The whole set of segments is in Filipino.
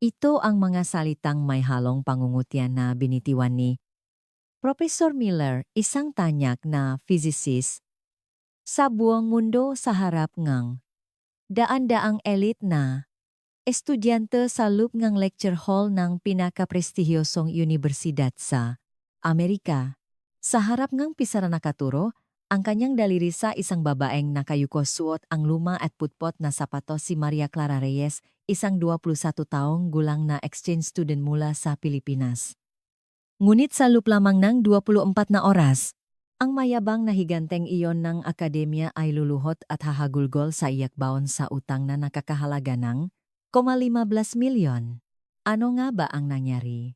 Ito ang mga salitang may halong pangungutyan na binitiwan ni Professor Miller, isang tanyak na physicist, sa buong mundo sa harap ngang daan-daang elite na estudyante sa loob ngang lecture hall ng pinakaprestihiyosong universidad sa Amerika. Sa harap ngang pisara nakaturo, ang kanyang daliri sa isang babaeng nakayuko suot ang luma at putpot na sapatos si Maria Clara Reyes, isang 21 taong gulang na exchange student mula sa Pilipinas. Ngunit sa loob lamang ng 24 na oras, ang mayabang na higanteng iyon ng akademya ay luluhot at hahagulgol sa iyakbaon sa utang na nakakahalaga ng 15 milyon. Ano nga ba ang nangyari?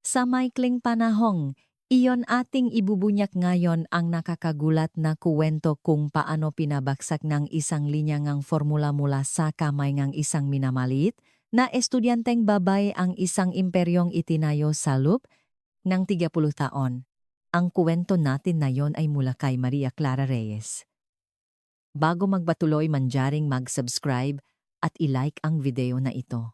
Sa maikling panahong, iyon ating ibubunyak ngayon ang nakakagulat na kuwento kung paano pinabagsak ng isang linya ngang formula mula sa kamay ngang isang minamaliit na estudyanteng babay ang isang imperyong itinayo sa loob ng 30 taon. Ang kuwento natin na yon ay mula kay Maria Clara Reyes. Bago magbatuloy, manjaring mag-subscribe at i-like ang video na ito.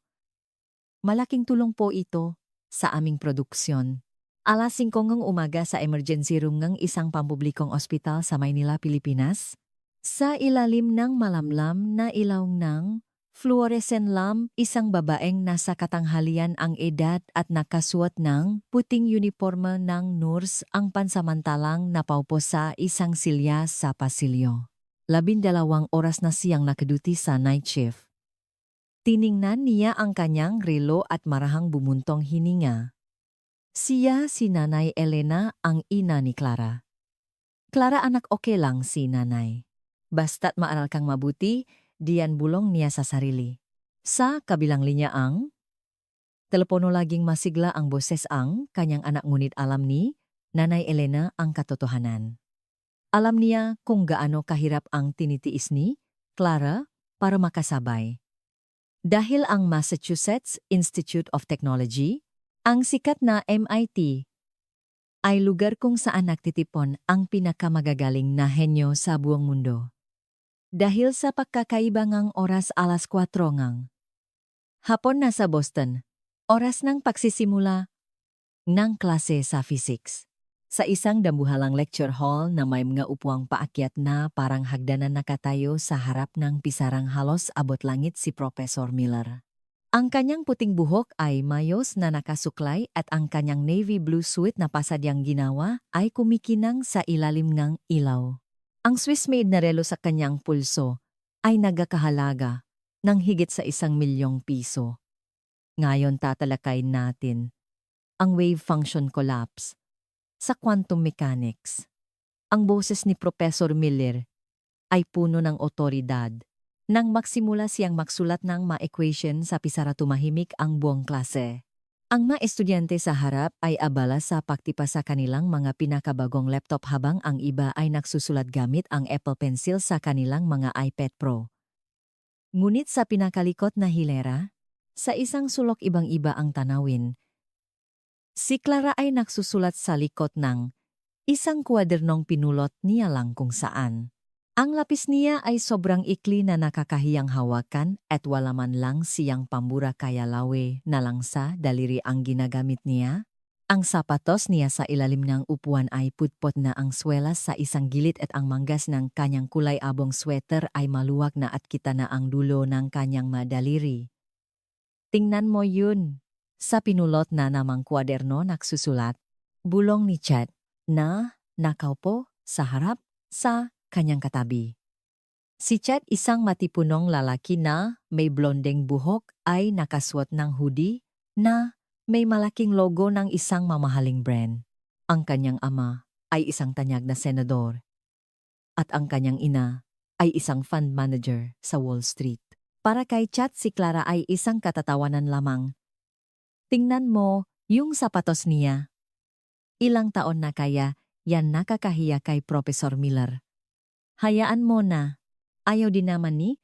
Malaking tulong po ito sa aming produksyon. Alas 5 ng umaga sa emergency room ng isang pampublikong ospital sa Maynila, Pilipinas. Sa ilalim ng malamlam na ilaw ng fluorescent lamp, isang babaeng nasa katanghalian ang edad at nakasuot ng puting uniforme ng nurse ang pansamantalang napaupo sa isang silya sa pasilyo. 12 oras na siyang nakaduty sa night shift. Tiningnan niya ang kanyang relo at marahang bumuntong hininga. Siya si Nanay Elena, ang ina ni Clara. Clara, anak, okay lang si Nanay. Basta't maaral kang mabuti, diyan bulong niya sa sarili. Sa kabilang linya ang telepono, laging masigla ang boses ang kanyang anak, ngunit alam ni Nanay Elena ang katotohanan. Alam niya kung gaano kahirap ang tinitiis ni Clara para makasabay. Dahil ang Massachusetts Institute of Technology, ang sikat na MIT, ay lugar kung saan nagtitipon ang pinakamagagaling na henyo sa buong mundo. Dahil sa pagkakaiba ngang oras, alas 4 ngang hapon na sa Boston, oras ng pagsisimula ng klase sa physics. Sa isang dambuhalang lecture hall na may mga upuang paakyat na parang hagdanan, nakatayo sa harap ng pisarang halos abot langit si Professor Miller. Ang kanyang puting buhok ay mayos na nakasuklay at ang kanyang navy blue suit na pasadyang ginawa ay kumikinang sa ilalim ng ilaw. Ang Swiss-made na relo sa kanyang pulso ay nagkakahalaga ng higit sa 1 milyong piso. Ngayon tatalakay natin ang wave function collapse sa quantum mechanics. Ang boses ni Professor Miller ay puno ng otoridad. Nang magsimula siyang magsulat ng mga equation sa pisara, tumahimik ang buong klase. Ang mga estudyante sa harap ay abala sa pagtipa sa kanilang mga pinakabagong laptop habang ang iba ay nagsusulat gamit ang Apple Pencil sa kanilang mga iPad Pro. Ngunit sa pinakalikot na hilera, sa isang sulok ibang-iba ang tanawin. Si Clara ay nagsusulat sa likod ng isang kwadernong pinulot niya lang kung saan. Ang lapis niya ay sobrang ikli na nakakahiyang hawakan at wala man lang siyang pambura, kaya lawe na lang sa daliri ang ginagamit niya. Ang sapatos niya sa ilalim ng upuan ay putpot na ang swelas sa isang gilid at ang manggas ng kanyang kulay abong sweater ay maluwag na at kita na ang dulo ng kanyang madaliri. Tingnan mo yun. Sa pinulot na namang kwaderno nagsusulat, bulong ni Chet, na nakaupo sa harap sa kanyang katabi. Si Chet, isang matipunong lalaki na may blondeng buhok, ay nakasuot ng hoodie na may malaking logo ng isang mamahaling brand. Ang kanyang ama ay isang tanyag na senador at ang kanyang ina ay isang fund manager sa Wall Street. Para kay Chet, si Clara ay isang katatawanan lamang. Tingnan mo yung sapatos niya. Ilang taon na kaya yan nakakahiya kay Professor Miller. Hayaan mo na. Ayaw din naman ni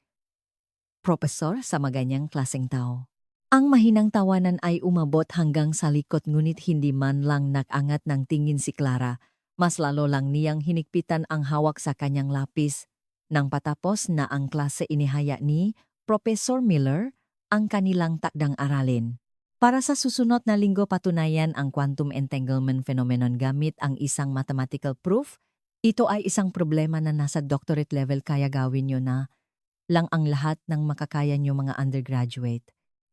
Professor sa maganyang klaseng tao. Ang mahinang tawanan ay umabot hanggang sa likod, ngunit hindi man lang nakangat ng tingin si Clara. Mas lalo lang niyang hinikpitan ang hawak sa kanyang lapis. Nang patapos na ang klase, inihaya ni Professor Miller ang kanilang takdang aralin. Para sa susunod na linggo patunayan ang quantum entanglement phenomenon gamit ang isang mathematical proof. Ito ay isang problema na nasa doctorate level kaya gawin nyo na lang ang lahat ng makakaya nyo mga undergraduate.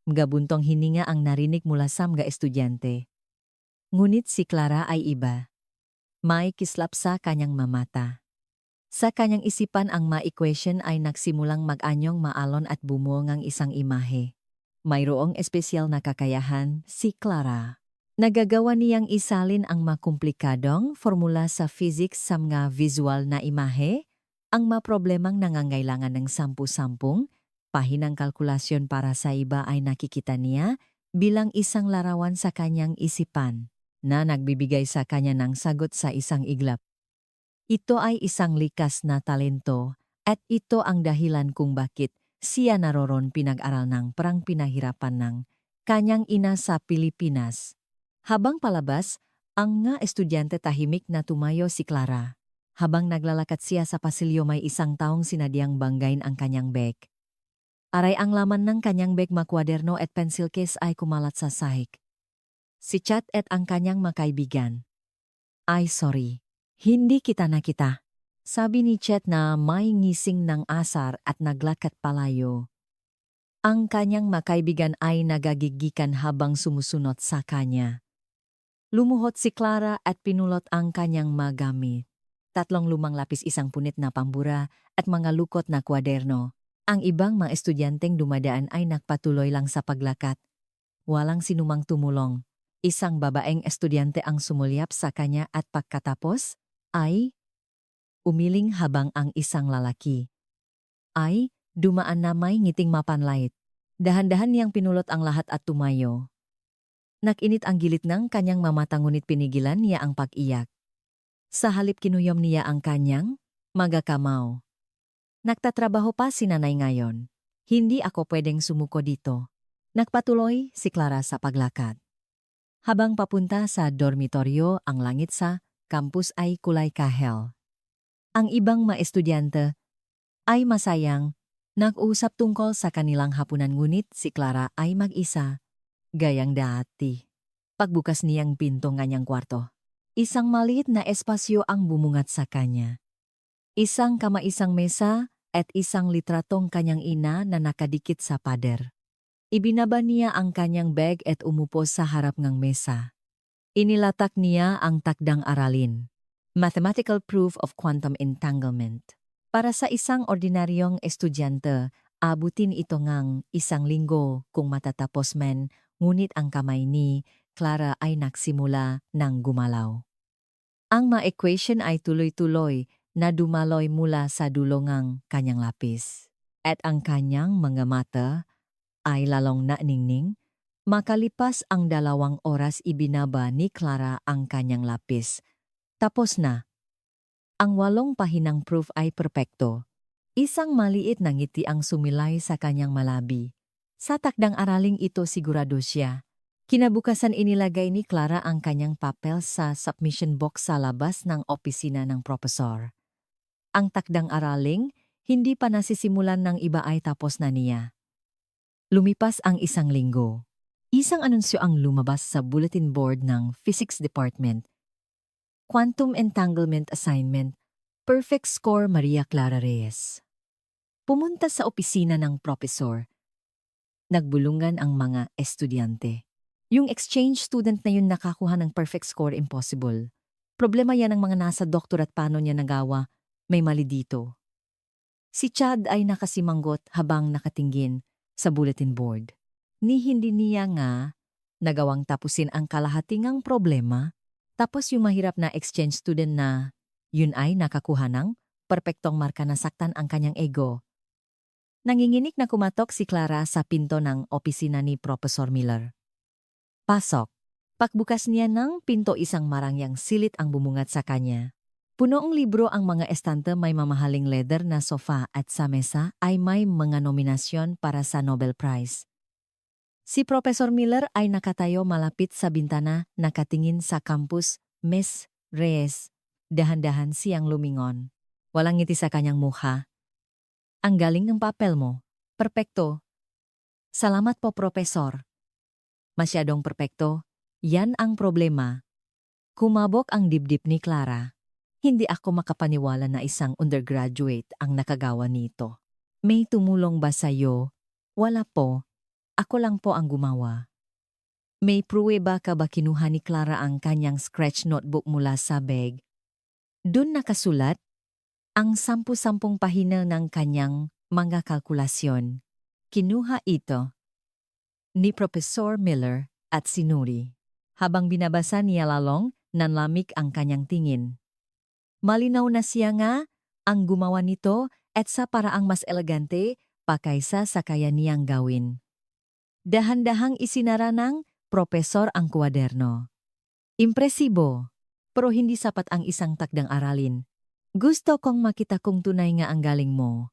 Magabuntong hininga ang narinig mula sa mga estudyante. Ngunit si Clara ay iba. May kislap sa kanyang mamata. Sa kanyang isipan ang ma-equation ay nagsimulang mag-anyong maalon at bumuo ng isang imahe. Mayroong espesyal na kakayahan si Clara. Nagagawa niyang isalin ang makumplikadong formula sa physics sa mga visual na imahe, ang maproblemang nangangailangan ng 10-10 pahinang kalkulasyon para sa iba ay nakikita niya bilang isang larawan sa kanyang isipan na nagbibigay sa kanya ng sagot sa isang iglap. Ito ay isang likas na talento at ito ang dahilan kung bakit siya naroon pinag-aral ng perang pinahirapan ng kanyang ina sa Pilipinas. Habang palabas, ang nga estudyante tahimik na tumayo si Clara. Habang naglalakad siya sa pasilyo may isang taong sinadyang banggain ang kanyang bag. Aray ang laman ng kanyang bag makwaderno at pencil case ay kumalat sa sahig. Si Chat at ang kanyang makaibigan. Ay sorry, hindi kita nakita. Sabi ni Chet na may ngising ng asar at naglakad palayo. Ang kanyang makaibigan ay nagagigikan habang sumusunod sa kanya. Lumuhod si Clara at pinulot ang kanyang magamit. 3 lumang lapis, isang punit na pambura at mga lukot na kwaderno. Ang ibang mga estudyanteng dumadaan ay nagpatuloy lang sa paglakad. Walang sinumang tumulong. Isang babaeng estudyante ang sumulyap sa kanya at pagkatapos ay umiling habang ang isang lalaki ay dumaan na may ngiting mapanlait. Dahan-dahan niyang pinulot ang lahat at tumayo. Nakinit ang gilit ng kanyang mamata ngunit pinigilan niya ang pag-iyak. Sa halip kinuyom niya ang kanyang magakamaw. Nagtatrabaho pa si nanay ngayon. Hindi ako pwedeng sumuko dito. Nagpatuloy si Clara sa paglakad. Habang papunta sa dormitoryo, ang langit sa campus ay kulay kahel. Ang ibang mga estudyante ay masayang nag-usap tungkol sa kanilang hapunan ngunit si Clara ay mag-isa, gayang dati. Pagbukas niyang pinto ng kanyang kwarto, isang maliit na espasyo ang bumungat sa kanya. Isang kama, isang mesa at isang litratong kanyang ina na nakadikit sa pader. Ibinaba niya ang kanyang bag at umupo sa harap ng mesa. Inilatak niya ang takdang aralin. Mathematical Proof of Quantum Entanglement. Para sa isang ordinaryong estudyante, abutin ito ngang 1 linggo kung matatapos man, ngunit ang kamay ni Clara ay nagsimula ng gumalaw. Ang ma-equation ay tuloy-tuloy na dumaloy mula sa dulo ng kanyang lapis. At ang kanyang mga mata ay lalong naningning. Makalipas ang 2 oras ibinaba ni Clara ang kanyang lapis. Tapos na. Ang 8 pahinang proof ay perpekto. Isang maliit na ngiti ang sumilay sa kanyang malabi. Sa takdang araling ito sigurado siya. Kinabukasan inilagay ni Clara ang kanyang papel sa submission box sa labas ng opisina ng propesor. Ang takdang araling, hindi pa nasisimulan ng iba ay tapos na niya. Lumipas ang 1 linggo. Isang anunsyo ang lumabas sa bulletin board ng Physics Department. Quantum Entanglement Assignment, Perfect Score Maria Clara Reyes. Pumunta sa opisina ng propesor. Nagbulungan ang mga estudyante. Yung exchange student na yun nakakuha ng perfect score, impossible. Problema yan ng mga nasa doktor at paano niya nagawa, may mali dito. Si Chad ay nakasimanggot habang nakatingin sa bulletin board. Hindi niya nga nagawang tapusin ang kalahatingang problema, tapos yung mahirap na exchange student na yun ay nakakuha ng perpektong marka na saktan ang kanyang ego. Nanginginig na kumatok si Clara sa pinto ng opisina ni Professor Miller. Pasok. Pagbukas niya ng pinto, isang marangyang silit ang bumungat sa kanya. Punong libro ang mga estante, may mamahaling leather na sofa at sa mesa ay may mga nominasyon para sa Nobel Prize. Si Professor Miller ay nakatayo malapit sa bintana, nakatingin sa campus. Miss Reyes, dahan-dahan siyang lumingon. Walang ngiti sa kanyang mukha. Ang galing ng papel mo. Perpekto. Salamat po, Profesor. Masyadong perpekto. Yan ang problema. Kumabog ang dibdib ni Clara. Hindi ako makapaniwala na isang undergraduate ang nakagawa nito. May tumulong ba sa'yo? Wala po. Ako lang po ang gumawa. May pruweba ka ba kinuha ni Clara ang kanyang scratch notebook mula sa bag? Doon nakasulat ang 10-10 pahina ng kanyang mga kalkulasyon. Kinuha ito ni Professor Miller at sinuri. Habang binabasa niya lalong, nanlamig ang kanyang tingin. Malinaw na siya nga ang gumawa nito at sa paraang mas elegante pa kaysa sa kaya niyang gawin. Dahan-dahang isinara ng Profesor ang kwaderno. Impresibo, pero hindi sapat ang isang takdang aralin. Gusto kong makita kung tunay nga ang galing mo.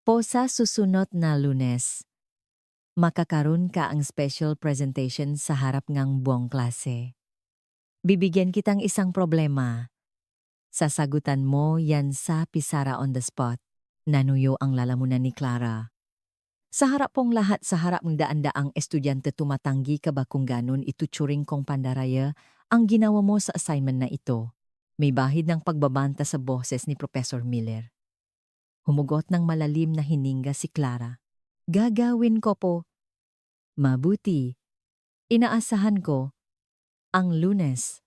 Po sa susunod na Lunes, makakaroon ka ang special presentation sa harap ng buong klase. Bibigyan kitang isang problema. Sasagutan mo yan sa pisara on the spot. Nanuyo ang lalamunan ni Clara. Sa harap pong lahat, sa harap ng daan-daang estudyante, tumatanggi ka ba kung ganun ituturing kong pandaraya ang ginawa mo sa assignment na ito? May bahid ng pagbabanta sa boses ni Professor Miller. Humugot ng malalim na hininga si Clara. Gagawin ko po. Mabuti. Inaasahan ko. Ang Lunes.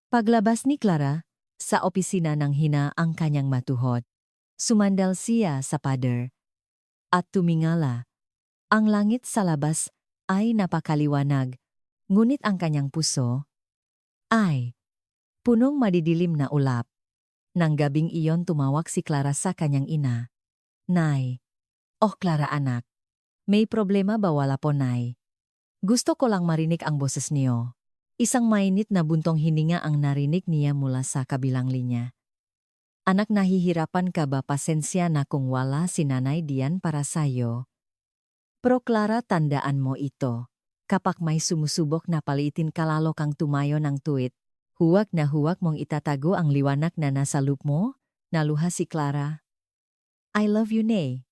Paglabas ni Clara, sa opisina ng hina ang kanyang matuhod. Sumandal siya sa pader. At tumingala. Ang langit sa labas ay napakaliwanag, ngunit ang kanyang puso ay punong madidilim na ulap. Nang gabing iyon tumawag si Clara sa kanyang ina. Nay. Oh Clara anak. May problema ba? Wala po Nay. Gusto ko lang marinig ang boses niyo. Isang mainit na buntong hininga ang narinig niya mula sa kabilang linya. Anak, nahihirapan ka ba? Pasensya na kung wala si Nanay diyan para sayo. Pero Clara, tandaan mo ito. Kapag may sumusubok na palitin ka, lalo kang tumayo ng tuwid. Huwag na huwag mong itatago ang liwanag na nasa loob mo. Naluha si Clara. I love you, Nay.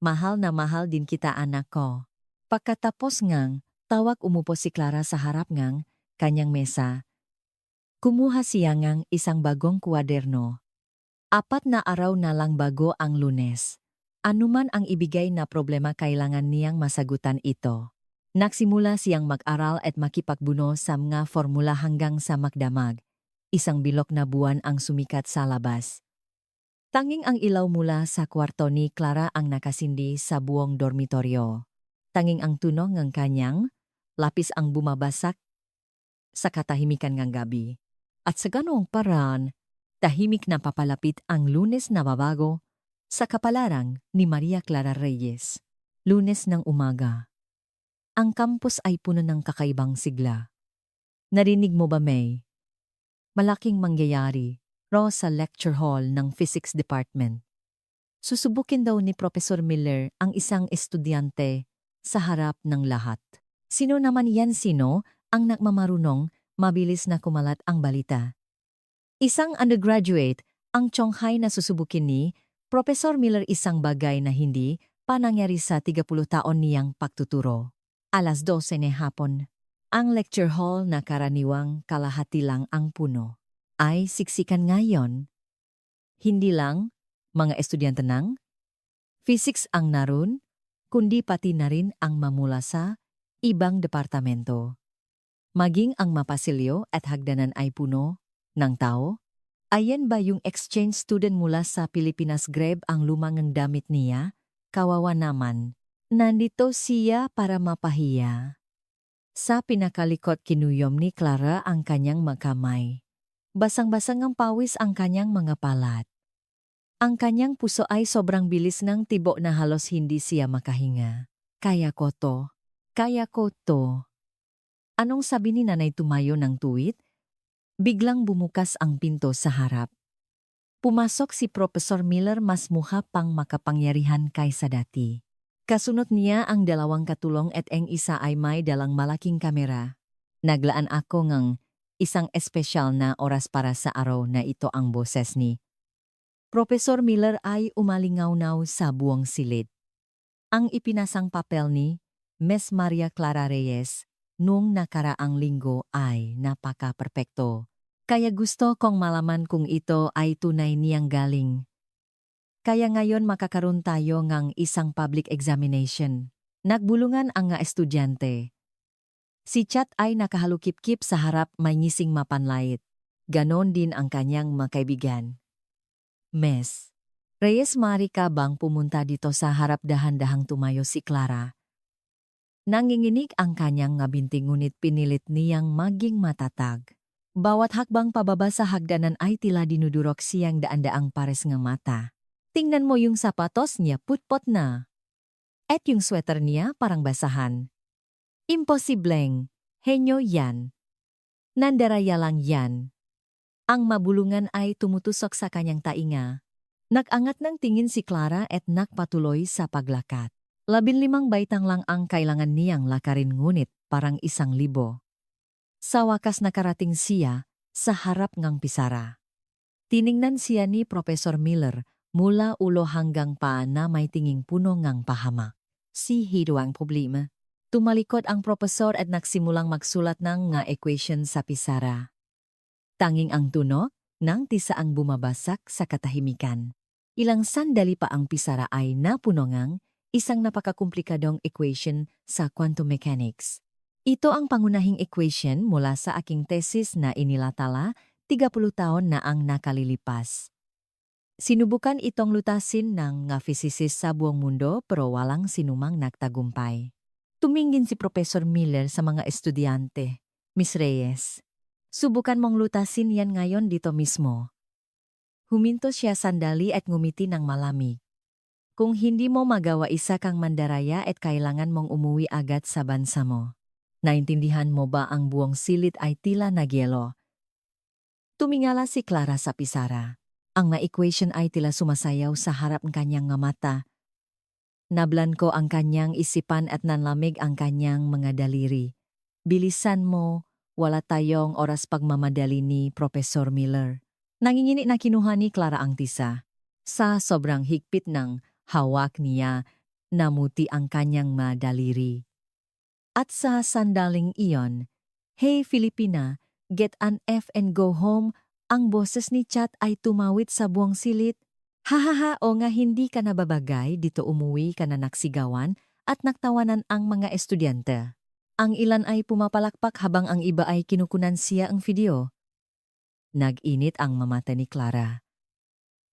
Mahal na mahal din kita, anak ko. Pagkatapos ngang, tawag umupo si Clara sa harap ngang kanyang mesa. Kumuha siya ngang isang bagong kwaderno. 4 na araw na lang bago ang Lunes. Anuman ang ibigay na problema, kailangan niyang masagutan ito. Nagsimula siyang mag-aral at makipagbuno sa mga formula hanggang sa magdamag. Isang bilog na buwan ang sumikat sa labas. Tanging ang ilaw mula sa kwarto ni Clara ang nakasindi sa buong dormitoryo. Tanging ang tunog ng kanyang lapis ang bumabasak sa katahimikan ng gabi. At sa ganoong paraan, tahimik na papalapit ang Lunes na babago sa kapalarang ni Maria Clara Reyes. Lunes ng umaga. Ang campus ay puno ng kakaibang sigla. Narinig mo ba, May? Malaking mangyayari raw sa lecture hall ng Physics Department. Susubukin daw ni Professor Miller ang isang estudyante sa harap ng lahat. Sino naman yan? Sino ang nagmamarunong? Mabilis na kumalat ang balita. Isang undergraduate ang Chonghai na susubukin ni Professor Miller, isang bagay na hindi pa nangyari sa 30 taon niyang pagtuturo. 12:00 na hapon. Ang lecture hall na karaniwang kalahati lang ang puno ay siksikan ngayon. Hindi lang mga estudyante ng physics ang naroon, kundi pati na rin ang mamula sa ibang departamento. Maging ang mapasilyo at hagdanan ay puno ng tao. Ayan ba yung exchange student mula sa Pilipinas? Grab ang lumang damit niya. Kawawa naman. Nandito siya para mapahiya. Sa pinakalikot, kinuyom ni Clara ang kanyang magkamay. Basang-basang ang pawis ang kanyang mga palat. Ang kanyang puso ay sobrang bilis ng tibok na halos hindi siya makahinga. Kaya ko to. Kaya ko to. Anong sabi ni Nanay? Tumayo ng tuwid? Biglang bumukas ang pinto sa harap. Pumasok si Professor Miller, mas mukha pang makapangyarihan kaysa dati. Kasunod niya ang 2 katulong at ang isa ay may dalang malaking kamera. Naglaan ako ng isang espesyal na oras para sa araw na ito. Ang boses ni Professor Miller ay umalingaw-naw sa buong silid. Ang ipinasang papel ni Ms. Maria Clara Reyes noong nakaraang linggo ay napaka-perpekto. Kaya gusto kong malaman kung ito ay tunay niyang galing. Kaya ngayon makakaroon tayo ng isang public examination. Nagbulungan ang nga estudyante. Si Chat ay nakahalukip-kip sa harap may ngising mapanlait. Ganon din ang kanyang mga kaibigan. Ms. Reyes, maaari ka bang pumunta dito sa harap? Dahan-dahang tumayo si Clara. Nanginginig ang kanyang ngabinti ngunit pinilit niyang maging matatag. Bawat hakbang pababa sa hagdanan ay tila dinudurok siyang daan-daang pares ng mata. Tingnan mo yung sapatos niya, putpot na. At yung sweater niya parang basahan. Imposibleng, henyo yan. Nandaraya lang yan. Ang mabulungan ay tumutusok sa kanyang tainga. Nakangat ng tingin si Clara at nakpatuloy sa paglakad. 15 baitang lang ang kailangan niyang lakarin ngunit parang 1,000. Sa wakas nakarating siya sa harap ng pisara. Tiningnan siya ni Professor Miller mula ulo hanggang paa na may tinging puno ng pahamak. Si Hido ang problema. Tumalikod ang profesor at nagsimulang magsulat ng nga equation sa pisara. Tanging ang tunog ng tisa ang bumabasak sa katahimikan. Ilang sandali pa ang pisara ay napuno ng isang napakakomplikadong equation sa quantum mechanics. Ito ang pangunahing equation mula sa aking thesis na inilatala 30 taon na ang nakalilipas. Sinubukan itong lutasin ng nga physicist sa buong mundo pero walang sinumang nagtagumpay. Tumingin si Professor Miller sa mga estudyante. Miss Reyes, subukan mong lutasin yan ngayon dito mismo. Huminto siya sandali at ngumiti ng malamig. Kung hindi mo magawa, isa kang mandaraya at kailangan mong umuwi agad sa bansa mo. Naintindihan mo ba ang buong silid ay tila nagyelo? Tumingala si Clara sa pisara. Ang equation ay tila sumasayaw sa harap ng kanyang mata. Nablanko ang kanyang isipan at nanlamig ang kanyang mga daliri. Bilisan mo, wala tayong oras pagmamadali ni Professor Miller. Nanginginig na kinuha ni Clara ang tisa. Sa sobrang higpit ng hawak niya, namuti ang kanyang madaliri. At sa sandaling iyon, "Hey Filipina, get an F and go home." Ang boses ni Chat ay tumawid sa buong silid. Hahaha, o nga hindi ka nababagay, dito umuwi ka na, naksigawan at naktawanan ang mga estudyante. Ang ilan ay pumapalakpak habang ang iba ay kinukunan siya ang video. Nag-init ang mamata ni Clara.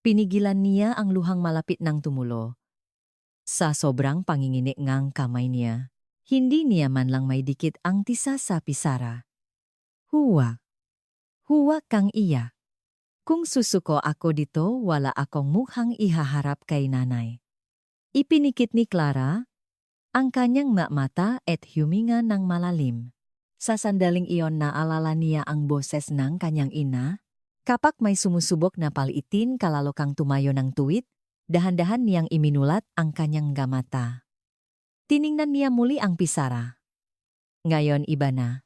Pinigilan niya ang luhang malapit ng tumulo. Sa sobrang panginginig ngang kamay niya, hindi niya man lang may dikit ang tisa sa pisara. Huwag. Huwag kang iyak. Kung susuko ako dito, wala akong mukhang ihaharap kay nanay. Ipinikit ni Clara ang kanyang mata at huminga ng malalim. Sa sandaling iyon naalala niya ang boses ng kanyang ina. Kapag may sumusubok na paliitin kalalo kang tumayo ng tuwid, dahan-dahan niyang iminulat ang kanyang mata. Tiningnan niya muli ang pisara. Ngayon iba na.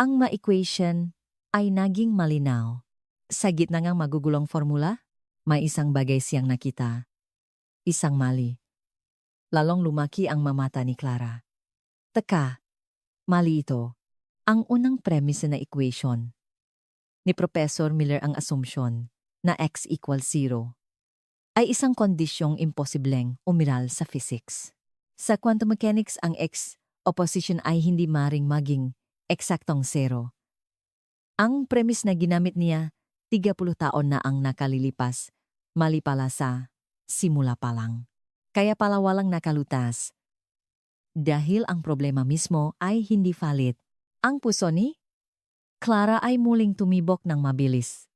Ang ma-equation ay naging malinaw. Sa gitna ng magugulong formula, may isang bagay siyang nakita. Isang mali. Lalong lumaki ang mamata ni Clara. Teka, mali ito. Ang unang premise na equation ni Professor Miller, ang assumption na x equals 0, ay isang kondisyong imposibleng umiral sa physics. Sa quantum mechanics, ang x opposition ay hindi maring maging eksaktong 0. Ang premise na ginamit niya, 30 taon na ang nakalilipas, mali pala sa simula pa lang. Kaya pala walang nakalutas. Dahil ang problema mismo ay hindi valid. Ang puso ni Clara ay muling tumibok ng mabilis.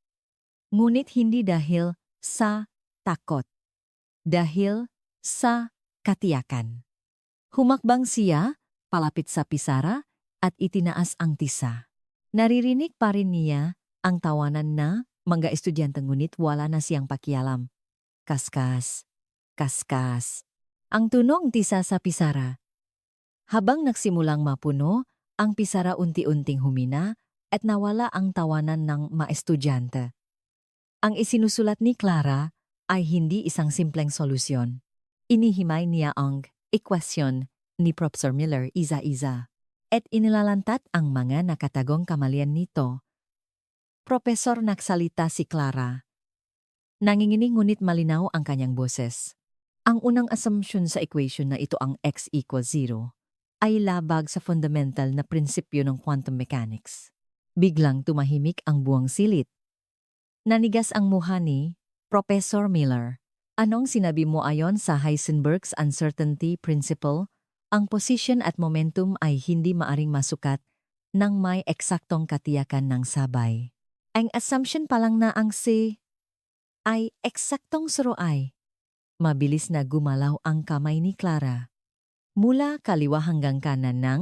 Ngunit hindi dahil sa takot. Dahil sa katiyakan. Humakbang siya, palapit sa pisara, at itinaas ang tisa. Naririnig pa rin niya ang tawanan na mga estudyante ngunit wala na siyang pakialam. Kaskas, kaskas. Ang tunog tisa sa pisara. Habang nagsimulang mapuno, ang pisara unti-unting humina at nawala ang tawanan ng mga estudyante. Ang isinusulat ni Clara ay hindi isang simpleng solusyon. Inihimay niya ang ekwasyon ni Professor Miller isa-isa at inilalantat ang mga nakatagong kamalian nito. Profesor nagsalita si Clara. Nanginginig ngunit malinaw ang kanyang boses. Ang unang assumption sa equation na ito ang x equals 0 ay labag sa fundamental na prinsipyo ng quantum mechanics. Biglang tumahimik ang buwang silid. Nanigas ang mukha ni Professor Miller. Anong sinabi mo ayon sa Heisenberg's uncertainty principle? Ang position at momentum ay hindi maaring masukat nang may eksaktong katiyakan ng sabay. Ang assumption pa lang na ang C ay eksaktong suroay. Mabilis na gumalaw ang kamay ni Clara. Mula kaliwa hanggang kanan ng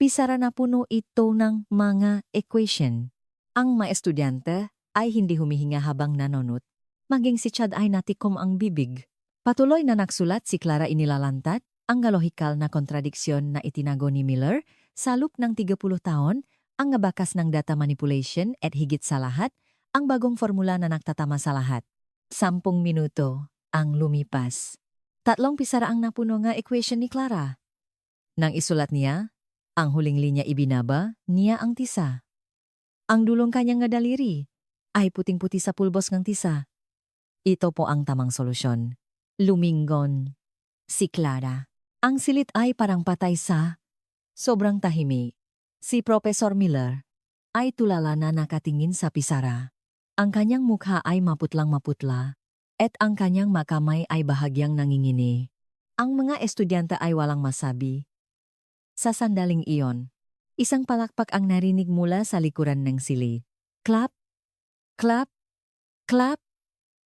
pisara na puno ito ng mga equation. Ang mga estudyante ay hindi humihinga habang nanonot. Maging si Chad ay natikom ang bibig. Patuloy na nagsulat si Clara inilalantat ang galohikal na kontradiksyon na itinago ni Miller sa loob ng 30 taon, ang bakas ng data manipulation at higit sa lahat, ang bagong formula na nagtatama sa lahat. 10 minuto ang lumipas. 3 pisara ang napuno nga equation ni Clara. Nang isulat niya, ang huling linya ibinaba niya ang tisa. Ang dulong kanyang nga daliri ay puting-puti sa pulbos ng tisa. Ito po ang tamang solusyon. Lumingon si Clara. Ang silit ay parang patay sa sobrang tahimik. Si Professor Miller ay tulala na nakatingin sa pisara. Ang kanyang mukha ay maputlang maputla at ang kanyang makamay ay bahagyang nangingini. Ang mga estudyante ay walang masabi. Sa sandaling iyon, isang palakpak ang narinig mula sa likuran ng silid. Clap, clap, clap.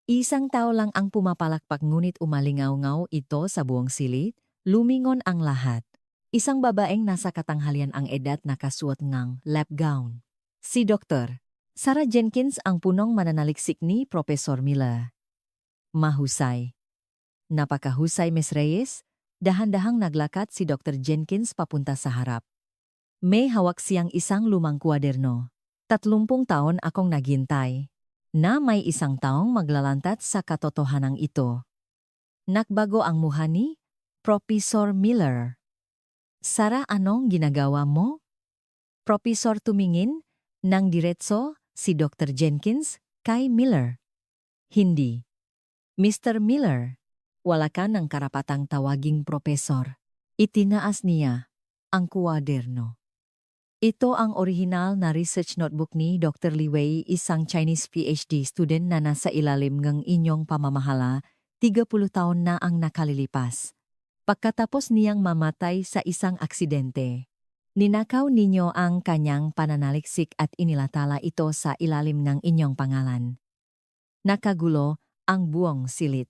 Isang tao lang ang pumapalakpak ngunit umalingaw-ngaw ito sa buong silid. Lumingon ang lahat. Isang babaeng nasa katanghalian ang edad nakasuot ngang lab gown. Si Dr. Sarah Jenkins ang punong mananaliksik ni Professor Miller. Mahusay. Napakahusay, Ms. Reyes. Dahan-dahang naglakad si Dr. Jenkins papunta sa harap. May hawak siyang isang lumang kwaderno. 30 taon akong naghintay na may isang taong maglalantat sa katotohanan ito. Nakbago ang mukha ni Professor Miller. Sarah, anong ginagawa mo? Professor tumingin ng diretso si Dr. Jenkins kay Miller. Hindi. Mr. Miller, wala ka ng karapatang tawaging profesor. Itinaas niya ang kwaderno. Ito ang orihinal na research notebook ni Dr. Li Wei, isang Chinese PhD student na nasa ilalim ng inyong pamamahala, 30 taon na ang nakalilipas. Pagkatapos niyang mamatay sa isang aksidente, ninakaw ninyo ang kanyang pananaliksik at inilatala ito sa ilalim ng inyong pangalan. Nakagulo ang buong silid.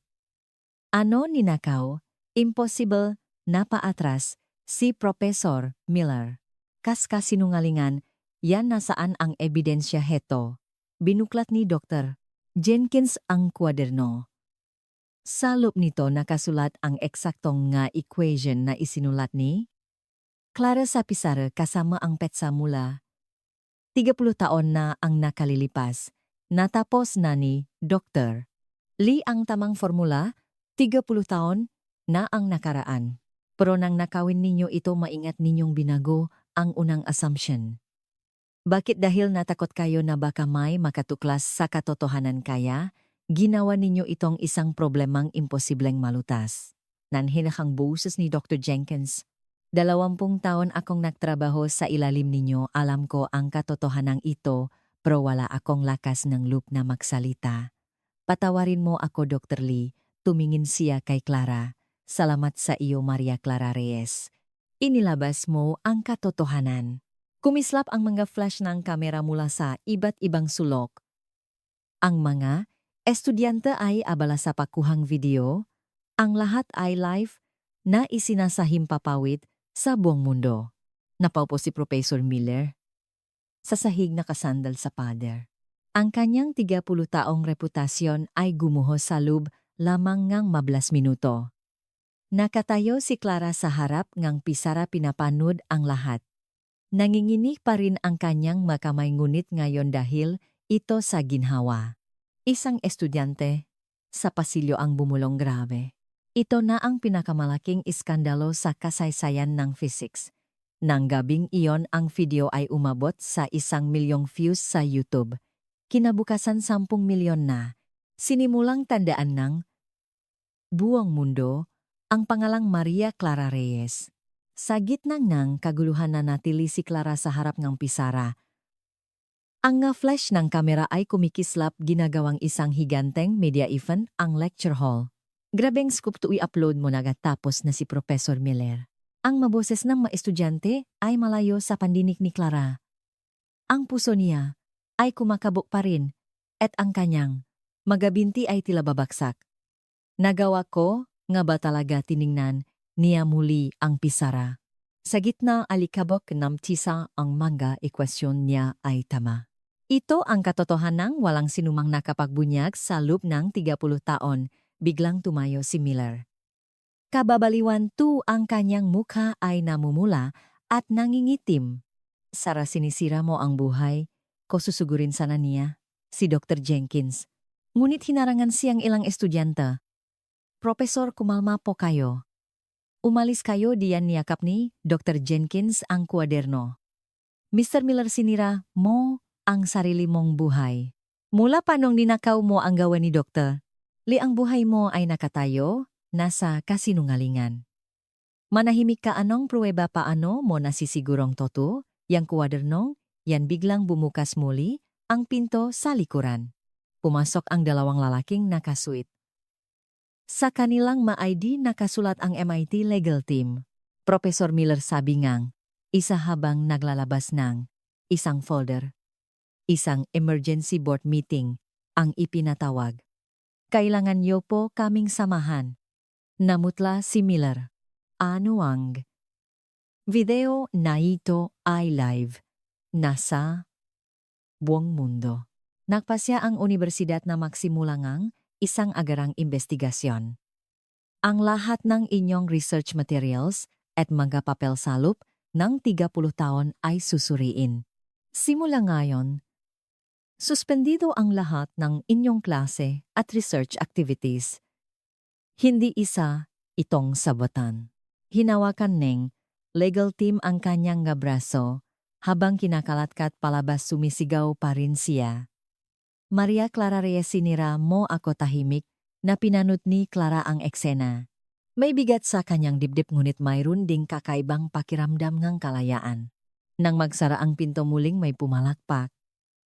Ano ninakaw? Impossible, napaatras si Professor Miller. Kasinungalingan, yan nasaan ang ebidensya heto. Binuklat ni Dr. Jenkins ang kwaderno. Sa loob nito nakasulat ang eksaktong nga equation na isinulat ni Clara sa pisara kasama ang petsa mula 30 taon na ang nakalilipas. Natapos na ni Dr. Lee ang tamang formula, 30 taon na ang nakaraan. Pero nang nakawin ninyo ito, maingat ninyong binago ang unang assumption. Bakit? Dahil natakot kayo na baka may makatuklas sa katotohanan, kaya ginawa ninyo itong isang problemang imposibleng malutas. Nanhinakang boses ni Dr. Jenkins. 20 taon akong nagtrabaho sa ilalim ninyo, alam ko ang katotohanan ito, pero wala akong lakas ng loob na magsalita. Patawarin mo ako, Dr. Lee. Tumingin siya kay Clara. Salamat sa iyo, Maria Clara Reyes. Inilabas mo ang katotohanan. Kumislap ang mga flash ng kamera mula sa iba't ibang sulok. Ang mga estudyante ay abala sa pakuhang video. Ang lahat ay live na isinasahimpapawid sa buong mundo. Napaupo si Professor Miller sa sahig nakasandal sa pader. Ang kanyang 30 taong reputasyon ay gumuho sa loob lamang ngang mablas minuto. Nakatayo si Clara sa harap ngang pisara, pinapanood ang lahat. Nanginginig pa rin ang kanyang makamay ngunit ngayon dahil ito sa ginhawa. Isang estudyante sa pasilyo ang bumulong grabe. Ito na ang pinakamalaking iskandalo sa kasaysayan ng physics. Nang gabing iyon ang video ay umabot sa 1 milyong views sa YouTube. Kinabukasan 10 milyon na. Sinimulang tandaan ng buong mundo ang pangalang Maria Clara Reyes. Sa gitna ng kaguluhan na natili si Clara sa harap ng pisara. Ang flash ng kamera ay kumikislap ginagawang isang higanteng media event ang lecture hall. Grabeng scoop to i-upload mo nagatapos na si Professor Miller. Ang maboses ng mga estudyante ay malayo sa pandinig ni Clara. Ang puso niya ay kumakabog pa rin at ang kanyang magabinti ay tila babaksak. Nagawa ko nga ba talaga tiningnan niya muli ang pisara. Sa gitna alikabok ng tisa ang mga ekwasyon niya ay tama. Ito ang katotohanang walang sinumang nakapagbunyag sa loob ng 30 taon, biglang tumayo si Miller. Kababaliwan ang kanyang mukha ay namumula at nangingitim. Sara, sinisira mo ang buhay ko, susugurin sana niya, si Dr. Jenkins. Ngunit hinarangan siyang ilang estudyanta. Profesor, kumalma po kayo. Umalis kayo, diyan niyakap ni Dr. Jenkins ang kwaderno. Mr. Miller, sinira mo ang sarili mong buhay. Mula pa nung ninakaw mo ang gawa ni Doktor, ang buhay mo ay nakatayo, nasa kasinungalingan. Manahimik ka, anong pruweba, paano mo nasisigurong totoo? Yang kwaderno, yan biglang bumukas muli ang pinto sa likuran. Pumasok ang dalawang lalaking nakasuit. Sa kanilang ma-ID nakasulat ang MIT legal team. Professor Miller, sabi ngang, isa habang naglalabas ng isang folder. Isang emergency board meeting ang ipinatawag. Kailangan niyo po kaming samahan. Namutla si Miller. Ano ang video na ito ay live. Nasa buong mundo. Nagpasya ang universidad na magsimulangang isang agarang investigasyon. Ang lahat ng inyong research materials at mga papel salop ng 30 taon ay susuriin. Simula ngayon, suspendido ang lahat ng inyong klase at research activities. Hindi isa itong sabatan. Hinawakan ng legal team ang kanyang braso habang kinakalatkat palabas, sumisigaw pa rin siya. Maria Clara Reyes, sinira mo ako, tahimik na pinanot ni Clara ang eksena. May bigat sa kanyang dibdib ngunit mayroon ding kakaibang pakiramdam ng kalayaan. Nang magsara ang pinto, muling may pumalakpak.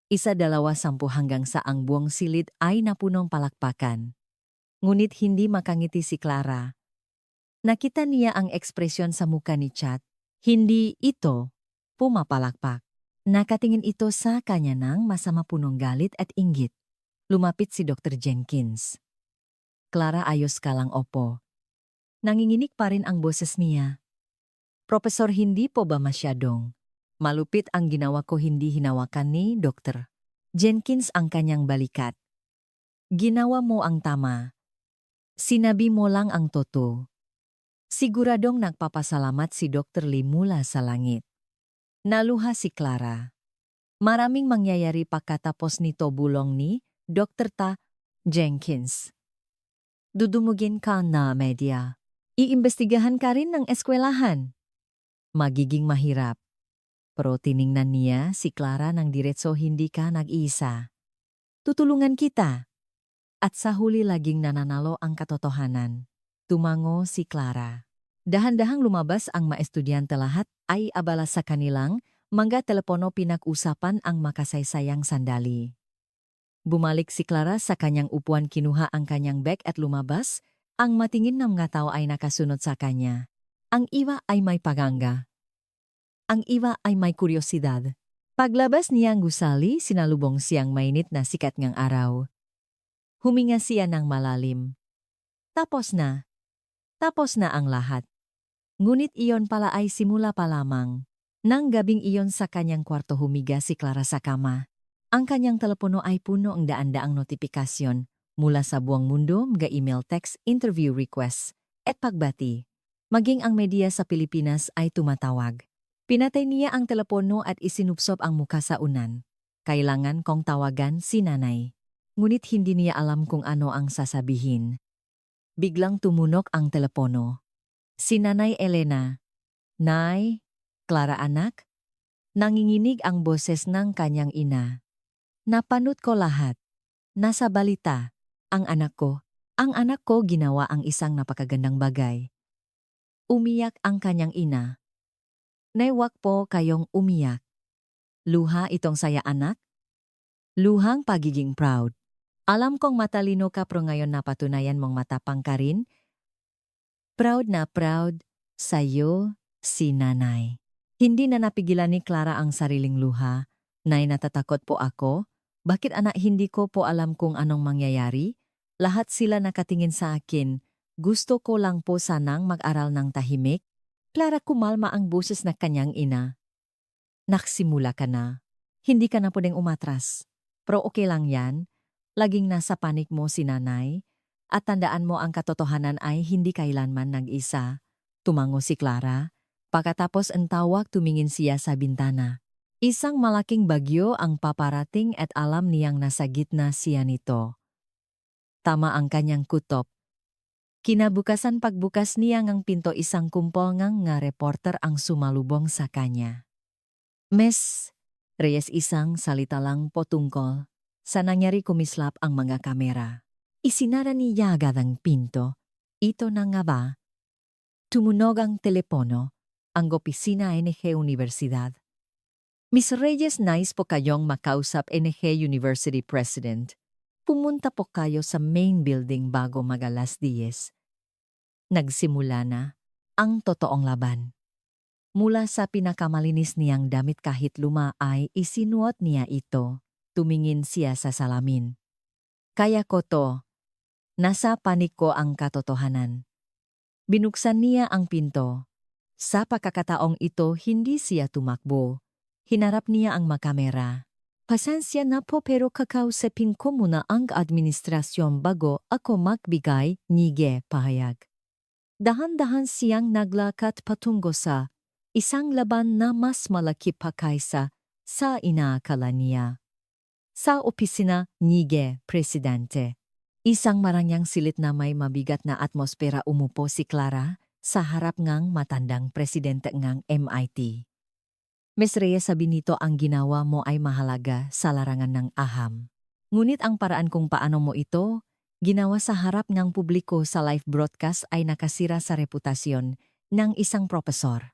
1, 2, 10 hanggang sa ang buong silid ay napunong palakpakan. Ngunit hindi makangiti si Clara. Nakita niya ang ekspresyon sa muka ni Chat. Hindi ito pumapalakpak. Nakatingin ito sa kanya ng masama, punong galit at inggit. Lumapit si Dr. Jenkins. Clara, ayos ka lang? Opo. Nanginginig pa rin ang boses niya. Profesor, hindi po ba masyadong malupit ang ginawa ko? Hindi hinawakan ni Dr. Jenkins ang kanyang balikat. Ginawa mo ang tama. Sinabi mo lang ang totoo. Siguradong nagpapasalamat si Dr. Lee mula sa langit. Naluha si Clara. Maraming mangyayari pagkatapos nito, bulong ni Dr. Jenkins. Dudumugin ka na media. Iimbestigahan ka rin ng eskwelahan. Magiging mahirap. Pero tiningnan niya si Clara ng diretso, hindi ka nag-iisa. Tutulungan kita. At sa huli laging nananalo ang katotohanan. Tumango si Clara. Dahan-dahang lumabas ang mga estudyante, lahat ay abala sa kanilang mga telepono, pinag-usapan ang makasaysayang sandali. Bumalik si Clara sa kanyang upuan, kinuha ang kanyang bag at lumabas. Ang matingin ng mga tao ay nakasunod sa kanya. Ang iba ay may paganga. Ang iba ay may kuryosidad. Paglabas niyang gusali, sinalubong siyang mainit na sikat ng araw. Huminga siya ng malalim. Tapos na. Tapos na ang lahat. Ngunit iyon pala ay simula pa lamang. Nang gabing iyon sa kanyang kwarto, humiga si Clara sa kama. Ang kanyang telepono ay puno ang daan-daang notifikasyon mula sa buong mundo, mga email, text, interview requests, at pagbati. Maging ang media sa Pilipinas ay tumatawag. Pinatay niya ang telepono at isinupsop ang muka sa unan. Kailangan kong tawagan si nanay. Ngunit hindi niya alam kung ano ang sasabihin. Biglang tumunog ang telepono. Si Nanay Elena. Nay, Clara anak? Nanginginig ang boses ng kanyang ina. Napanood ko lahat. Nasa balita. Ang anak ko ginawa ang isang napakagandang bagay. Umiyak ang kanyang ina. Nay, wag po kayong umiyak. Luha itong saya anak? Luhang pagiging proud. Alam kong matalino ka pero ngayon napatunayan mong matapang ka rin. Proud na proud sa'yo si nanay. Hindi na napigilan ni Clara ang sariling luha. Nay, natatakot po ako. Bakit anak, hindi ko po alam kung anong mangyayari? Lahat sila nakatingin sa akin. Gusto ko lang po sanang mag-aral ng tahimik. Clara, kumalma ang boses na kanyang ina. Naksimula ka na. Hindi ka na pwedeng umatras. Pero okay lang yan. Laging nasa panik mo si nanay. At tandaan mo ang katotohanan ay hindi kailanman nag-isa. Tumango si Clara. Pagkatapos ang tawag, tumingin siya sa bintana. Isang malaking bagyo ang paparating at alam niyang nasa gitna siya nito. Tama ang kanyang kutob. Kinabukasan pagbukas niya ng pinto, isang kumpol nga reporter ang sumalubong sa kanya. Miss Reyes, isang salita lang po tungkol sa nangyari, kumislap ang mga kamera. Isinara niya agad ang pinto. Ito na nga ba? Tumunog ang telepono. Ang opisina NG Universidad. Miss Reyes, nais po kayong makausap NG University President. Pumunta po kayo sa main building bago mag-alas 10. Nagsimula na ang totoong laban. Mula sa pinakamalinis niyang damit kahit luma ay isinuot niya ito. Tumingin siya sa salamin. Kaya ko to. Nasa panik ko ang katotohanan. Binuksan niya ang pinto. Sa pagkakataong ito, hindi siya tumakbo. Hinarap niya ang makamera. Pasensya na po pero kakausapin ko muna ang administrasyon bago ako magbigay nige pahayag. Dahan-dahan siyang naglakad patungo sa isang laban na mas malaki pa kaysa sa inaakala niya. Sa opisina nige Presidente. Isang marangyang silit na may mabigat na atmosfera, umupo si Clara sa harap ngang matandang presidente ngang MIT. Ms. Reyes, sabi nito, ang ginawa mo ay mahalaga sa larangan ng aham. Ngunit ang paraan kung paano mo ito ginawa sa harap ng publiko sa live broadcast ay nakasira sa reputasyon ng isang propesor.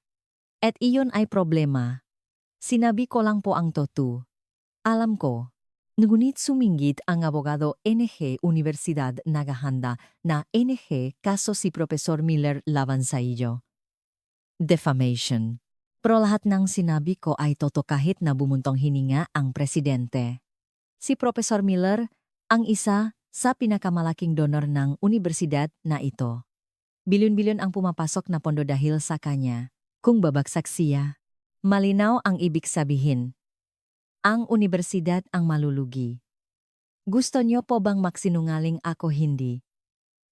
At iyon ay problema. Sinabi ko lang po ang totoo. Alam ko. Ngunit suminggit ang abogado NG Universidad, naghahanda na NG kaso si Professor Miller laban sa iyo. Defamation. Pero lahat ng sinabi ko ay totoo, kahit na bumuntong hininga ang presidente. Si Professor Miller ang isa sa pinakamalaking donor ng universidad na ito. Bilyon-bilyon ang pumapasok na pondo dahil sa kanya. Kung babagsak siya, malinaw ang ibig sabihin. Ang universidad ang malulugi. Gusto niyo po bang magsinungaling ako? Hindi.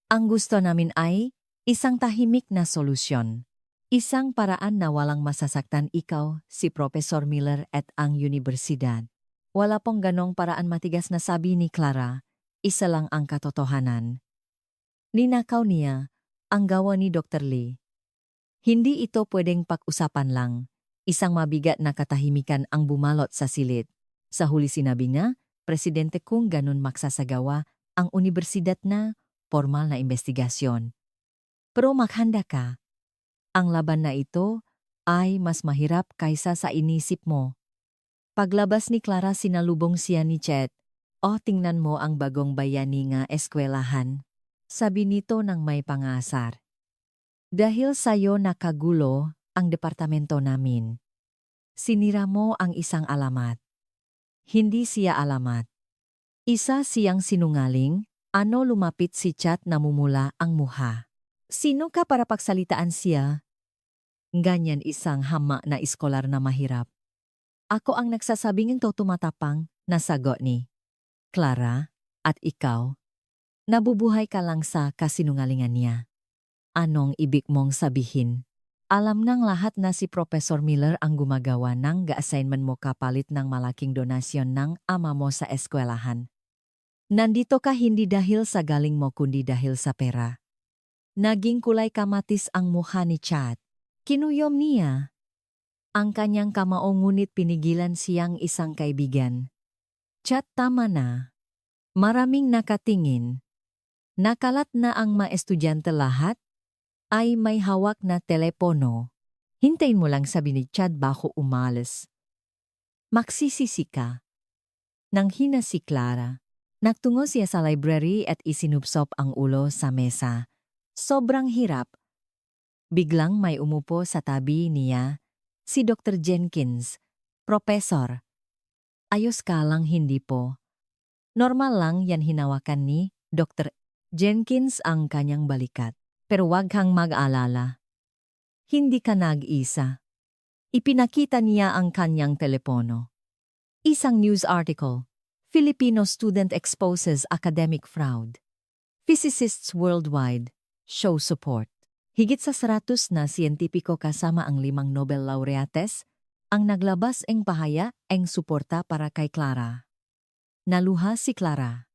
Ang gusto namin ay isang tahimik na solusyon. Isang paraan na walang masasaktan ikaw, si Professor Miller at ang universidad. Wala pong ganong paraan, matigas na sabi ni Clara. Isa lang ang katotohanan. Ninakaw niya ang gawa ni Dr. Lee. Hindi ito pwedeng pag-usapan lang. Isang mabigat na katahimikan ang bumalot sa silid. Sa huli sinabi niya, Presidente, kung ganun magsasagawa ang universidad na formal na investigasyon. Pero maghanda ka. Ang laban na ito ay mas mahirap kaysa sa inisip mo. Paglabas ni Clara, sinalubong siya ni Chet. O, tingnan mo ang bagong bayani nga eskwelahan. Sabi nito ng may pangasar. Dahil sa'yo nakagulo ang departamento namin. Sinira mo ang isang alamat. Hindi siya alamat. Isa siyang sinungaling. Ano, lumapit si Chet, namumula ang muha. Sino ka para pagsalitaan siya? Ganyan isang hama na iskolar na mahirap. Ako ang nagsasabing ito, tumatapang, nasagot ni Clara. At ikaw? Nabubuhay ka lang sa kasinungalingan niya. Anong ibig mong sabihin? Alam ng lahat na si Professor Miller ang gumagawa ng ga-assignment mo kapalit ng malaking donasyon ng ama mo sa eskwelahan. Nandito ka hindi dahil sa galing mo kundi dahil sa pera. Naging kulay kamatis ang mukha ni Chad. Kinuyom niya ang kanyang kamao ngunit pinigilan siyang isang kaibigan. Chad, tama na. Maraming nakatingin. Nakalat na ang mga estudyante lahat ay may hawak na telepono. Hintayin mo lang, sabi ni Chad bago umalis. Magsisisi ka. Nang hina si Clara, nagtungo siya sa library at isinupsop ang ulo sa mesa. Sobrang hirap. Biglang may umupo sa tabi niya, si Dr. Jenkins. Professor. Ayos ka lang, hindi po. Normal lang yan, hinawakan ni Dr. Jenkins ang kanyang balikat. Pero wag kang mag-alala. Hindi ka nag-isa. Ipinakita niya ang kanyang telepono. Isang news article. Filipino student exposes academic fraud. Physicists worldwide show support. Higit sa 100 na siyentipiko kasama ang 5 Nobel laureates ang naglabas ng pahaya ang suporta para kay Clara. Naluha si Clara.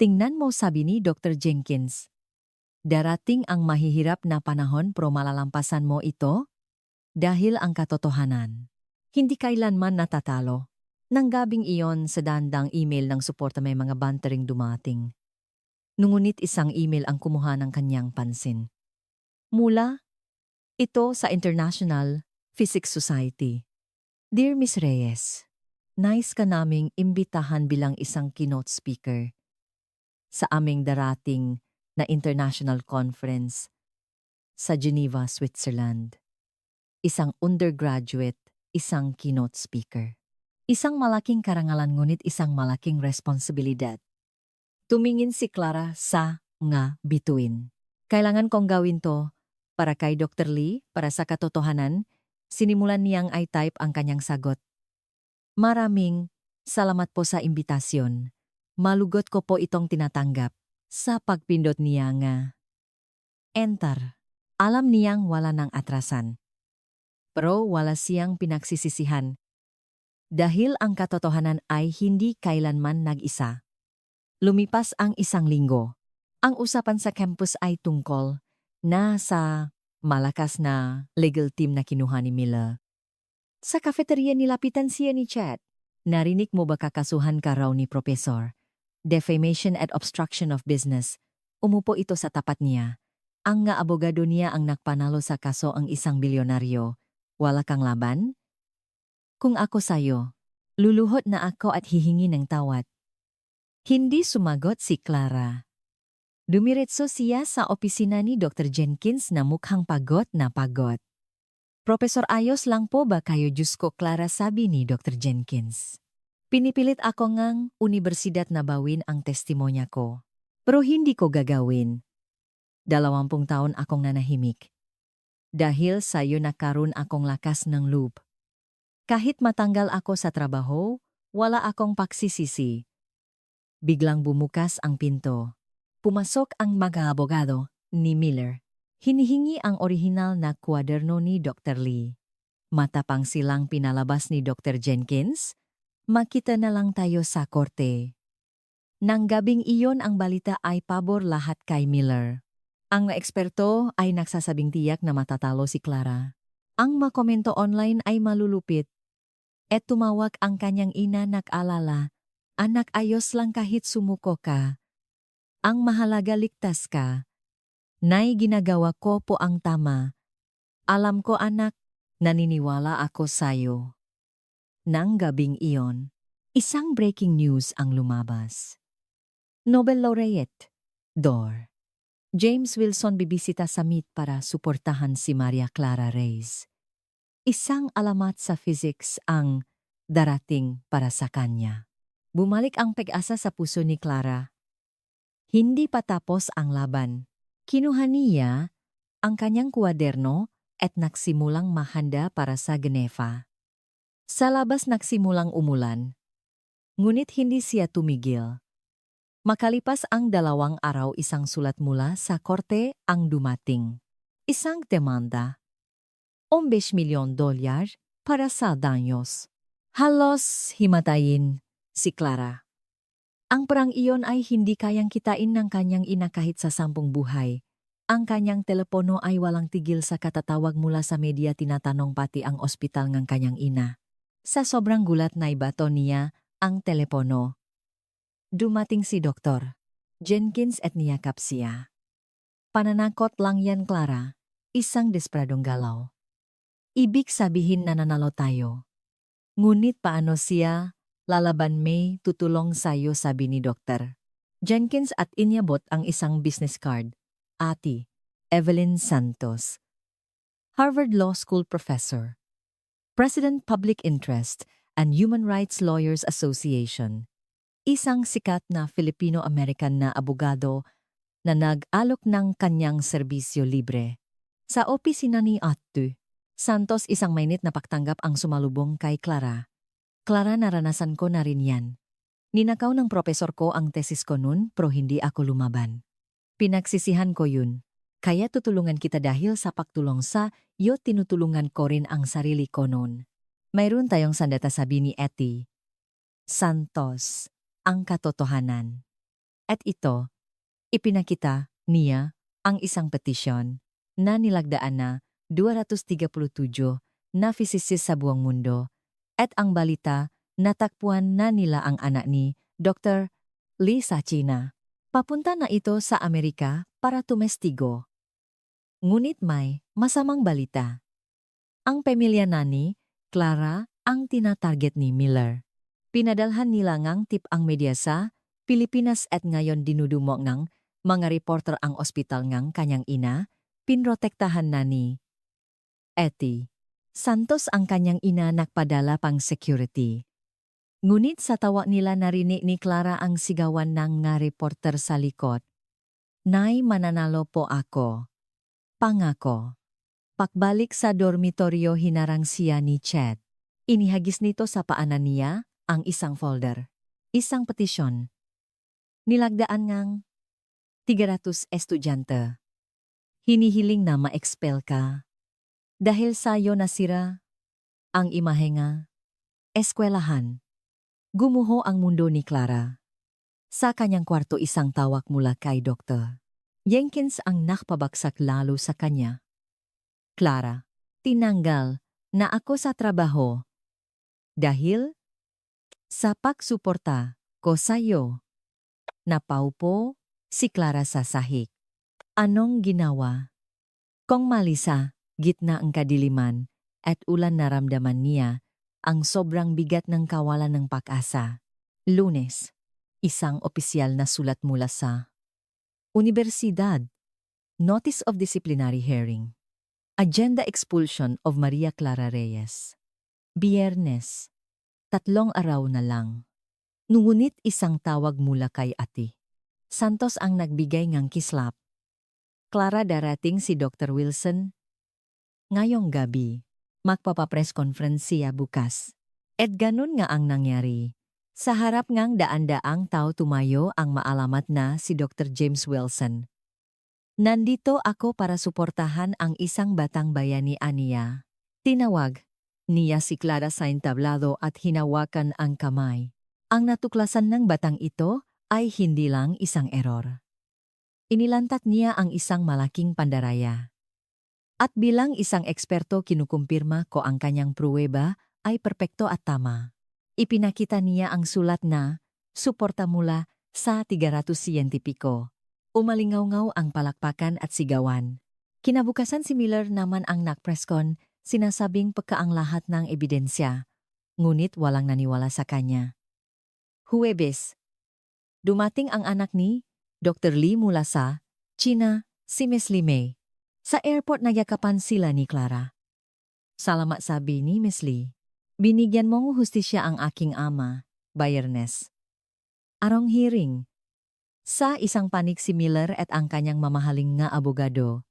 Tingnan mo, sabi ni Dr. Jenkins. Darating ang mahihirap na panahon pero malalampasan mo ito? Dahil ang katotohanan. Hindi kailanman natatalo. Nang gabing iyon sa dandang email ng suporta may mga bantering dumating. Ngunit isang email ang kumuha ng kanyang pansin. Mula ito sa International Physics Society. Dear Miss Reyes, nais ka naming imbitahan bilang isang keynote speaker sa aming darating na international conference sa Geneva, Switzerland. Isang undergraduate, isang keynote speaker. Isang malaking karangalan ngunit isang malaking responsibilidad. Tumingin si Clara sa nga bituin. Kailangan kong gawin to para kay Dr. Lee, para sa katotohanan. Sinimulan niyang i-type ang kanyang sagot. Maraming salamat po sa imbitasyon. Malugot ko po itong tinatanggap. Sa pagpindot niya nga enter. Alam niyang wala ng atrasan. Pero wala siyang pinagsisisihan. Dahil ang katotohanan ay hindi kailanman nag-isa. Lumipas ang 1 linggo. Ang usapan sa campus ay tungkol na sa malakas na legal team na kinuha ni Miller. Sa cafeteria nilapitan siya ni Chad. Narinig mo ba kakasuhan ka raw ni Professor? Defamation at obstruction of business. Umupo ito sa tapat niya. Ang nga abogado niya ang nakpanalo sa kaso ang 1 bilyonaryo. Wala kang laban? Kung ako sayo, luluhod na ako at hihingi ng tawad. Hindi sumagot si Clara. Dumiretso siya sa opisina ni Dr. Jenkins na mukhang pagod na pagod. Professor, ayos lang po ba kayo? Diyos ko, Clara, sabi ni Dr. Jenkins. Pinipilit ako ngang unibersidad na bawin ang testimonya ko. Pero hindi ko gagawin. 20 taon akong nanahimik. Dahil sa'yo nakaroon akong lakas ng loob. Kahit matanggal ako sa trabaho, wala akong pagsisisi. Biglang bumukas ang pinto. Pumasok ang mag-aabogado ni Miller. Hinihingi ang orihinal na kwaderno ni Dr. Lee. Matapang silang pinalabas ni Dr. Jenkins. Makita na lang tayo sa korte. Nang gabing iyon ang balita ay pabor lahat kay Miller. Ang eksperto ay nagsasabing tiyak na matatalo si Clara. Ang makomento online ay malulupit. At tumawag ang kanyang ina, nag-alala. Anak, ayos lang kahit sumuko ka. Ang mahalaga ligtas ka. Nay, ginagawa ko po ang tama. Alam ko anak, naniniwala ako sayo. Nang gabing iyon, isang breaking news ang lumabas. Nobel laureate, Dr. James Wilson bibisita sa MIT para suportahan si Maria Clara Reyes. Isang alamat sa physics ang darating para sa kanya. Bumalik ang pag-asa sa puso ni Clara. Hindi pa tapos ang laban. Kinuha niya ang kanyang kwaderno at nagsimulang mahanda para sa Geneva. Sa labas nagsimulang umulan. Ngunit hindi siya tumigil. Makalipas ang 2 araw, isang sulat mula sa korte ang dumating. Isang demanda. $11 milyon para sa danyos. Halos himatayin si Clara. Ang perang iyon ay hindi kayang kitain ng kanyang ina kahit sa 10 buhay. Ang kanyang telepono ay walang tigil sa katatawag mula sa media, tinatanong pati ang ospital ng kanyang ina. Sa sobrang gulat na ibato niya ang telepono. Dumating si Dr. Jenkins at niyakap siya. Pananakot lang yan, Clara. Isang desperadong galaw. Ibig sabihin na nanalo tayo. Ngunit paano siya lalaban, May? Tutulong sayo, sabi ni Dr. Jenkins at inyabot ang isang business card. Ate, Evelyn Santos. Harvard Law School professor. President Public Interest and Human Rights Lawyers Association. Isang sikat na Filipino-American na abogado na nag-alok ng kanyang serbisyo libre. Sa opisina ni Ate Santos, isang mainit na pagtanggap ang sumalubong kay Clara. Clara, naranasan ko na rin yan. Ninakaw ng propesor ko ang tesis ko nun, pero hindi ako lumaban. Pinagsisihan ko yun. Kaya tutulungan kita dahil sa pagtulong sa iyo, tinutulungan ko rin ang sarili ko nun. Mayroon tayong sandata, sabi ni Ate Santos, ang katotohanan. At ito, ipinakita niya ang isang petisyon na nilagdaan na 237 na physicist sa buong mundo, at ang balita, natakpuan na nila ang anak ni Dr. Lee sa China. Papunta na ito sa Amerika para tumestigo. Ngunit may masamang balita. Ang pamilya na ni Clara ang tinatarget ni Miller. Pinadalhan nila ngang tip ang media sa Pilipinas at ngayon dinudumog ng mga reporter ang ospital ngang kanyang ina. Pinrotektahan na ni Ate Santos ang kanyang ina, nagpadala pang security. Ngunit sa tawa nila, narinig ni Clara ang sigawan ng nga reporter sa likod. Nay, mananalo po ako. Pangako. Pakbalik sa dormitoryo, hinarang siya ni Chet. Inihagis nito sa paanan niya ang isang folder. Isang petisyon. Nilagdaan ngang 300 estudyante. Hinihiling na ma-expel ka. Dahil sa'yo nasira ang imahe nga eskwelahan. Gumuho ang mundo ni Clara. Sa kanyang kwarto, isang tawag mula kay Dr. Jenkins ang nakpabagsak lalo sa kanya. Clara, tinanggal na ako sa trabaho dahil sa pagsuporta ko sa'yo. Napaupo si Clara sa sahig. Anong ginawa? Kung malisa, gitna ang kadiliman at ulan, naramdaman niya ang sobrang bigat ng kawalan ng pag-asa. Lunes, isang opisyal na sulat mula sa Universidad. Notice of Disciplinary Hearing. Agenda Expulsion of Maria Clara Reyes. Biyernes, 3 araw na lang. Ngunit isang tawag mula kay Ate Santos ang nagbigay ng kislap. Clara, darating si Dr. Wilson ngayong gabi. Magpapapress conference siya bukas. At ganun nga ang nangyari. Sa harap ngang daan-daang tao, tumayo ang maalamat na si Dr. James Wilson. Nandito ako para suportahan ang isang batang bayani, aniya. Tinawag niya si Clara sa entablado at hinawakan ang kamay. Ang natuklasan ng batang ito ay hindi lang isang error. Inilantat niya ang isang malaking pandaraya. At bilang isang eksperto, kinukumpirma ko ang kanyang pruweba ay perpekto at tama. Ipinakita niya ang sulat na suporta mula sa 300 siyentipiko. Umalingaw-ngaw ang palakpakan at sigawan. Kinabukasan si Miller naman ang nakpreskon, sinasabing pagka ang lahat ng ebidensya. Ngunit walang naniwala sa kanya. Huwebes, dumating ang anak ni Dr. Lee mula sa China, si Miss Lee May. Sa airport, nagyakapan sila ni Clara. Salamat, sabi ni Miss Lee. Binigyan mong hustisya ang aking ama, Biyernes. Arong hearing. Sa isang panig si Miller at ang kanyang mamahaling nga abogado.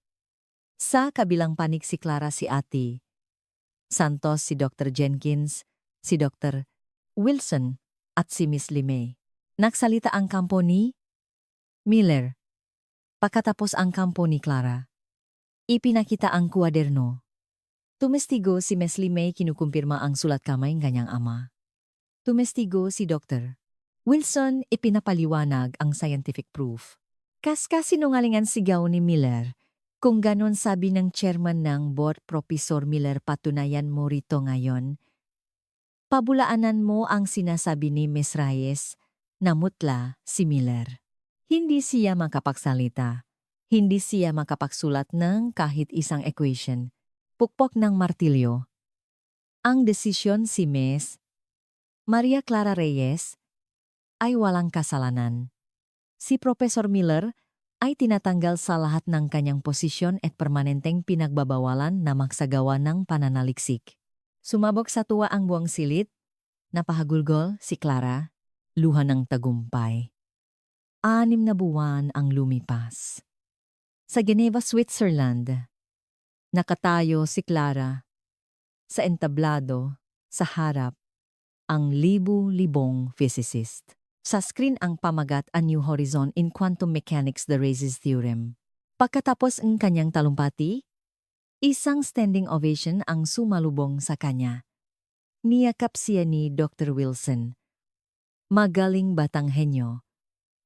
Sa kabilang panig si Clara, si Ate Santos, si Dr. Jenkins, si Dr. Wilson, at si Miss Lee May. Nagsalita ang kampo ni Miller. Pagkatapos ang kampo ni Clara, ipinakita ang kuwaderno. Tumestigo si Miss Lee May, kinukumpirma ang sulat kamay ng kanyang ama. Tumestigo si Dr. Wilson, ipinapaliwanag ang scientific proof. Kasinungalingan sigaw ni Miller, Kung ganon sabi ng chairman ng board, Professor Miller, patunayan mo rito ngayon. Pabulaanan mo ang sinasabi ni Ms. Reyes. Namutla si Miller. Hindi siya makapagsalita. Hindi siya makapagsulat ng kahit isang equation. Pukpok ng martilyo. Ang desisyon si Ms. Maria Clara Reyes ay walang kasalanan. Si Professor Miller ay tinatanggal sa lahat ng kanyang posisyon at permanenteng pinagbabawalan na magsagawa ng pananaliksik. Sumabog sa tuwa ang buwang silid, napahagulgol si Clara, luha ng tagumpay. 6 na buwan ang lumipas. Sa Geneva, Switzerland, nakatayo si Clara sa entablado sa harap ang libu-libong physicist. Sa screen ang pamagat A New Horizon in Quantum Mechanics, the Ray's Theorem. Pagkatapos ng kanyang talumpati, isang standing ovation ang sumalubong sa kanya. Niyakap siya ni Dr. Wilson. Magaling batang henyo.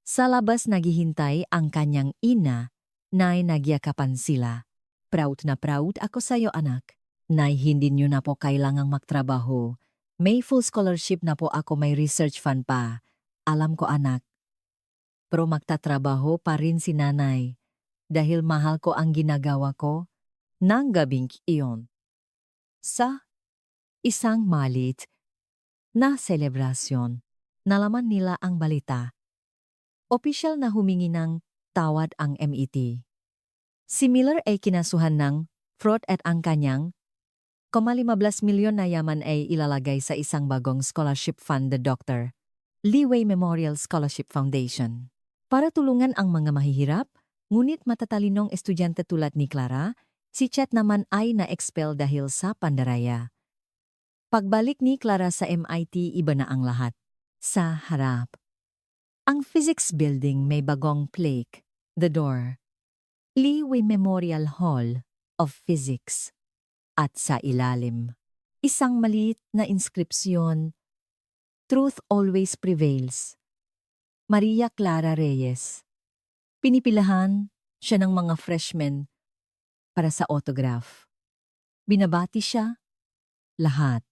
Sa labas naghihintay ang kanyang ina, nay nagyakapan sila. Proud na proud ako sa'yo, anak. Nay, hindi niyo na po kailangang magtrabaho. May full scholarship na po ako, may research fund pa. Alam ko, anak. Pero magtatrabaho pa rin si nanay. Dahil mahal ko ang ginagawa ko nang gabing iyon. Sa isang malit na selebrasyon, nalaman nila ang balita. Opisyal na humingi ng tawad ang MET. Si Miller ay kinasuhan ng fraud at ang kanyang 15 milyon na yaman ay ilalagay sa isang bagong scholarship fund, the Dr. Leeway Memorial Scholarship Foundation. Para tulungan ang mga mahihirap, ngunit matatalinong estudyante tulad ni Clara, si Chet naman ay na-expel dahil sa pandaraya. Pagbalik ni Clara sa MIT, iba na ang lahat. Sa harap, ang physics building may bagong plaque, the door. Leeway Memorial Hall of Physics. At sa ilalim, isang maliit na inskripsyon, Truth Always Prevails. Maria Clara Reyes. Pinipilahan siya ng mga freshmen para sa autograph. Binabati siya, lahat.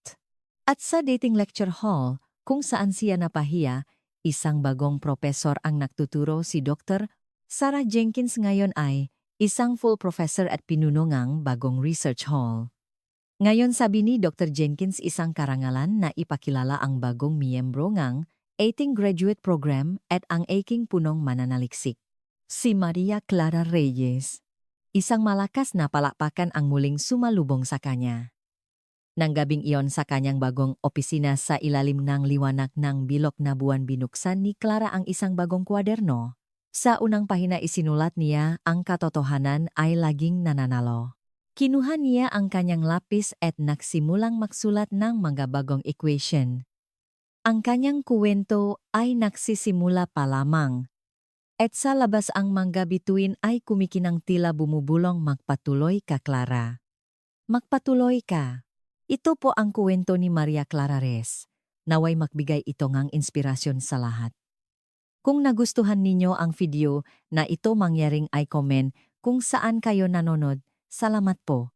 At sa dating lecture hall, kung saan siya napahiya, isang bagong professor ang nagtuturo, si Dr. Sarah Jenkins ngayon ay isang full professor at pinuno ngang bagong research hall. Ngayon sabi ni Dr. Jenkins, isang karangalan na ipakilala ang bagong miyembro ngang 18 graduate program at ang aking punong mananaliksik. Si Maria Clara Reyes. Isang malakas na palakpakan ang muling sumalubong sa kanya. Nang gabing iyon sa kanyang bagong opisina sa ilalim ng liwanag ng bilog na buwan, binuksan ni Clara ang isang bagong kwaderno. Sa unang pahina isinulat niya, ang katotohanan ay laging nananalo. Kinuha niya ang kanyang lapis at nagsimulang magsulat ng mga bagong equation. Ang kanyang kuwento ay nagsisimula pa lamang. At sa labas ang mga bituin ay kumikinang tila bumubulong. Magpatuloy ka, Clara. Magpatuloy ka. Ito po ang kuwento ni Maria Clara Reyes. Naway magbigay ito ngang inspirasyon sa lahat. Kung nagustuhan ninyo ang video na ito mangyaring, ay comment kung saan kayo nanonood. Salamat po.